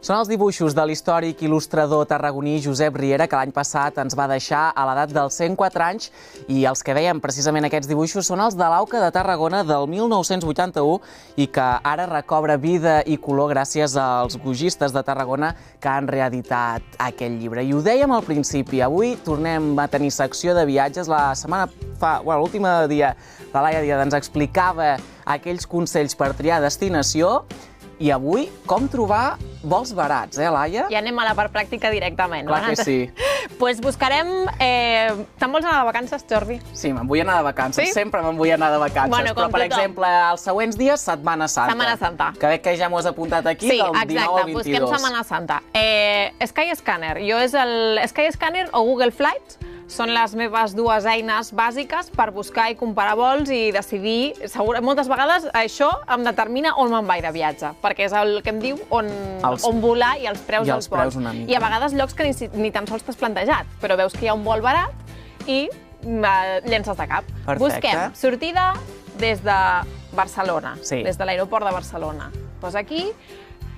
Són els dibuixos de l'històric il·lustrador tarragoní Josep Riera, que l'any passat ens va deixar a l'edat dels 104 anys, i els que veiem precisament aquests dibuixos són els de l'Auca de Tarragona del 1981 i que ara recobra vida i color gràcies als gogistes de Tarragona que han reeditat aquell llibre. I ho dèiem al principi, avui tornem a tenir secció de viatges. L'últim dia la Laia Díaz ens explicava aquells consells per triar destinació. I avui, com trobar vols barats, Laia? Ja anem a la part pràctica directament. Clar que sí. Doncs buscarem... Te'n vols anar de vacances, Jordi? Sí, me'n vull anar de vacances. Sí? Sempre me'n vull anar de vacances. Bueno, però, per exemple, els següents dies, Setmana Santa. Setmana Santa. Que veig que ja m'ho has apuntat aquí, sí, del 19 al 22. Sí, exacte, busquem Setmana Santa. Skyscanner. Skyscanner o Google Flights són les meves dues eines bàsiques per buscar i comparar vols i decidir. Moltes vegades això em determina on me'n vaig de viatge, perquè és el que em diu on volar i els preus dels vols. I a vegades llocs que ni tan sols t'has plantejat, però veus que hi ha un vol barat i llences de cap. Busquem sortida des de Barcelona, des de l'aeroport de Barcelona. Doncs aquí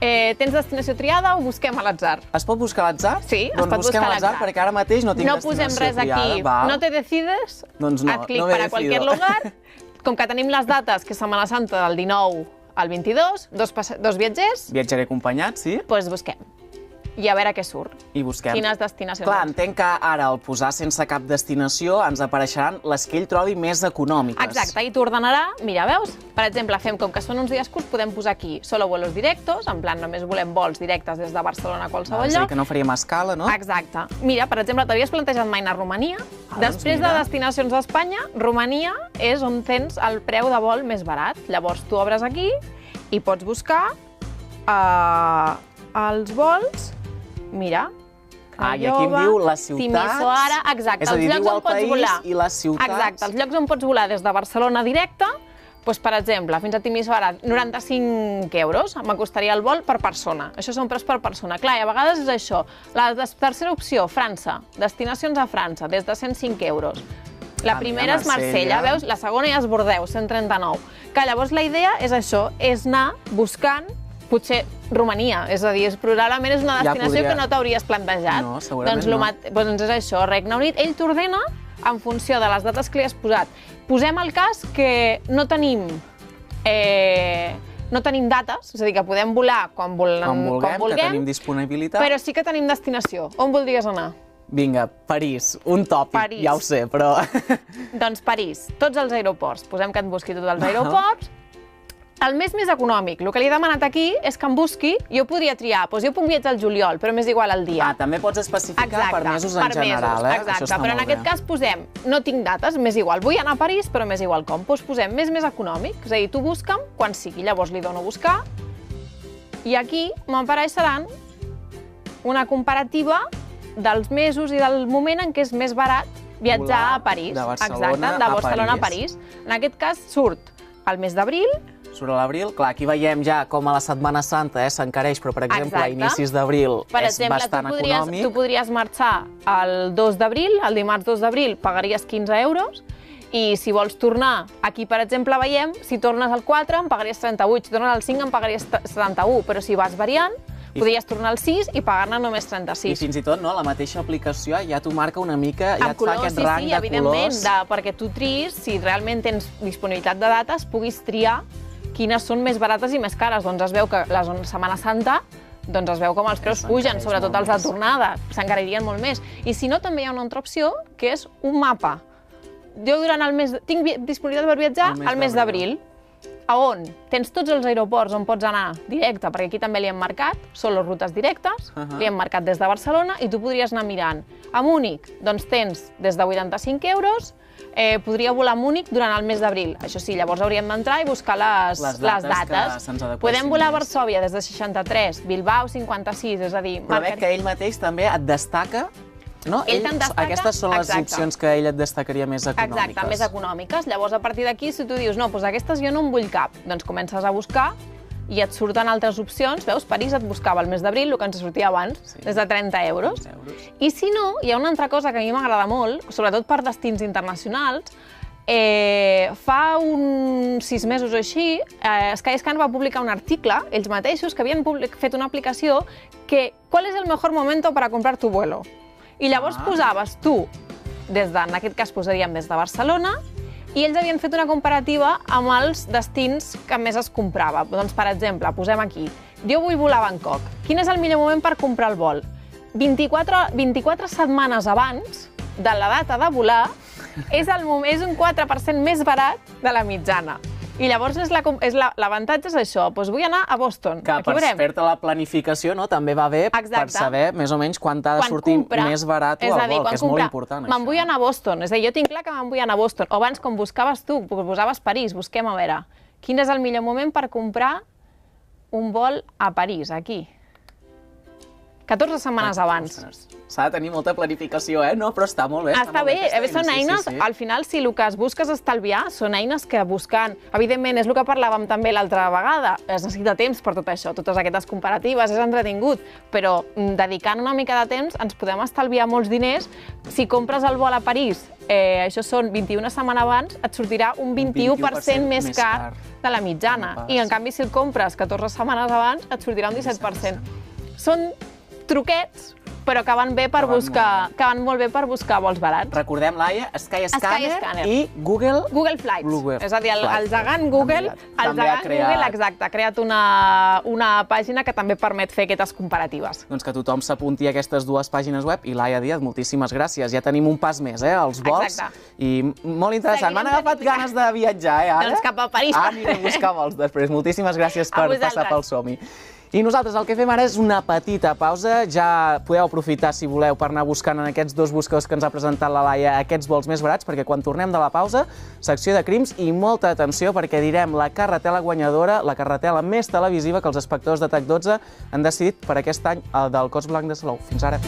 tens destinació triada o busquem a l'atzar? Es pot buscar a l'atzar? Sí, es pot buscar a l'atzar. Doncs busquem a l'atzar perquè ara mateix no tinc destinació triada. No posem res aquí. No te decides? Doncs no, haz clic para cualquier lugar. Com que tenim les dates, que és Setmana Santa del 19 al 22, dos viatgers. Viatjaré acompanyat, sí. Doncs busquem. I a veure què surt. I busquem. Quines destinacions. Clar, entenc que ara al posar sense cap destinació ens apareixeran les que ell trobi més econòmiques. Exacte, i t'ordenarà, mira, veus? Per exemple, fem com que són uns dies curts, podem posar aquí solo vuelos directos, en plan només volem vols directes des de Barcelona a qualsevol lloc. És a dir, que no faríem escala, no? Exacte. Mira, per exemple, t'havies plantejat mai anar a Romania? Després de destinacions d'Espanya, Romania és on tens el preu de vol més barat. Llavors tu obres aquí i pots buscar els vols. Mira, i aquí em diu les ciutats, Timisoara, exacte, és a dir, diu el país i les ciutats. Exacte, els llocs on pots volar des de Barcelona directe, doncs, per exemple, fins a Timisoara, 95 euros, m'acostaria el vol per persona. Això són preus per persona. Clar, i a vegades és això. La tercera opció, França, destinacions a França, des de 105 euros. La primera és Marsella, veus? La segona ja és Bordeus, 139. Que llavors la idea és això, és anar buscant potser Romania, és a dir, probablement és una destinació que no t'hauries plantejat. No, segurament no. Doncs és això, Regne Unit, ell t'ordena en funció de les dates que li has posat. Posem el cas que no tenim dates, és a dir, que podem volar quan vulguem, que tenim disponibilitat. Però sí que tenim destinació. On voldries anar? Vinga, París, un tòpic, ja ho sé, però... Doncs París, tots els aeroports. Posem que et busqui tots els aeroports. El mes més econòmic, el que li he demanat aquí és que em busqui, jo podria triar, doncs jo puc viatjar al juliol, però m'és igual el dia. També pots especificar per mesos en general, Exacte, però en aquest cas posem, no tinc dates, m'és igual, vull anar a París, però m'és igual com. Doncs posem mes més econòmic, és a dir, tu busca'm quan sigui, llavors li dono a buscar, i aquí m'apareixeran una comparativa dels mesos i del moment en què és més barat viatjar a París. Exacte, de Barcelona a París. En aquest cas surt el mes d'abril. Surt a l'abril, clar, aquí veiem ja com a la Setmana Santa s'encareix, però per exemple a inicis d'abril és bastant econòmic. Tu podries marxar el 2 d'abril, el dimarts 2 d'abril pagaries 15 euros, i si vols tornar, aquí per exemple veiem, si tornes al 4 em pagaries 38, si tornes al 5 em pagaries 71, però si vas variant, podries tornar al 6 i pagar-ne només 36. I fins i tot, la mateixa aplicació ja t'ho marca una mica, ja et fa aquest rang de colors. Sí, evidentment, perquè tu tris, si realment tens disponibilitat de dates, puguis triar quines són més barates i més cares. Doncs es veu que la Setmana Santa, doncs es veu com els preus pugen, sobretot els de tornada, s'encaririen molt més. I si no, també hi ha una altra opció, que és un mapa. Jo tinc disponibilitat per viatjar al mes d'abril, on tens tots els aeroports on pots anar directe, perquè aquí també li hem marcat, són les rutes directes, li hem marcat des de Barcelona, i tu podries anar mirant. A Múnich, doncs tens des de 85 euros, podria volar a Múnich durant el mes d'abril. Això sí, llavors hauríem d'entrar i buscar les dates. Podem volar a Varsòvia des de 63, Bilbao 56, és a dir... Però veig que ell mateix també et destaca, no? Aquestes són les opcions que ell et destacaria més econòmiques. Exacte, més econòmiques. Llavors, a partir d'aquí, si tu dius, no, doncs aquestes jo no en vull cap, doncs comences a buscar i et surten altres opcions. Veus, París et buscava el mes d'abril, el que ens sortia abans, des de 30 euros. I si no, hi ha una altra cosa que a mi m'agrada molt, sobretot per destins internacionals, fa uns 6 mesos o així, Skyscanner va publicar un article, ells mateixos, que havien fet una aplicació que ¿cuál es el mejor momento para comprar tu vuelo? I llavors posaves tu, en aquest cas posaríem des de Barcelona, i ells havien fet una comparativa amb els destins que més es comprava. Doncs, per exemple, posem aquí, jo vull volar a Bangkok. Quin és el millor moment per comprar el vol? 24 setmanes abans de la data de volar és un 4% més barat de la mitjana. I llavors l'avantatge és això, doncs vull anar a Boston. Que per fer-te la planificació també va bé per saber més o menys quan t'ha de sortir més barat el vol, que és molt important. Me'n vull anar a Boston, és a dir, jo tinc clar que me'n vull anar a Boston. O abans, com buscaves tu, posaves París, busquem a veure quin és el millor moment per comprar un vol a París, aquí. 14 setmanes abans. S'ha de tenir molta planificació, no? Però està molt bé. Està bé, són eines, al final, si el que es busques estalviar, són eines que busquen... Evidentment, és el que parlàvem també l'altra vegada, es necessita temps per tot això, totes aquestes comparatives, és entretingut, però dedicant una mica de temps ens podem estalviar molts diners. Si compres el vol a París, això són 21 setmanes abans, et sortirà un 21% més car de la mitjana. I, en canvi, si el compres 14 setmanes abans, et sortirà un 17%. Són truquets, però que van molt bé per buscar vols barats. Recordem, Laia, Skyscanner i Google Flights. És a dir, el gegant Google ha creat una pàgina que també permet fer aquestes comparatives. Doncs que tothom s'apunti a aquestes dues pàgines web. I Laia Díaz, moltíssimes gràcies. Ja tenim un pas més, els vols. I molt interessant. M'han agafat ganes de viatjar, ara. Doncs cap a París. Aniré a buscar vols després. Moltíssimes gràcies per passar pel Som-hi. I nosaltres el que fem ara és una petita pausa. Ja podeu aprofitar, si voleu, per anar buscant en aquests dos buscadors que ens ha presentat la Laia aquests vols més barats, perquè quan tornem de la pausa, secció de crims i molta atenció, perquè direm la carretela guanyadora, la carretela més televisiva que els espectadors de TAC12 han decidit per aquest any del Cos Blanc de Salou. Fins ara.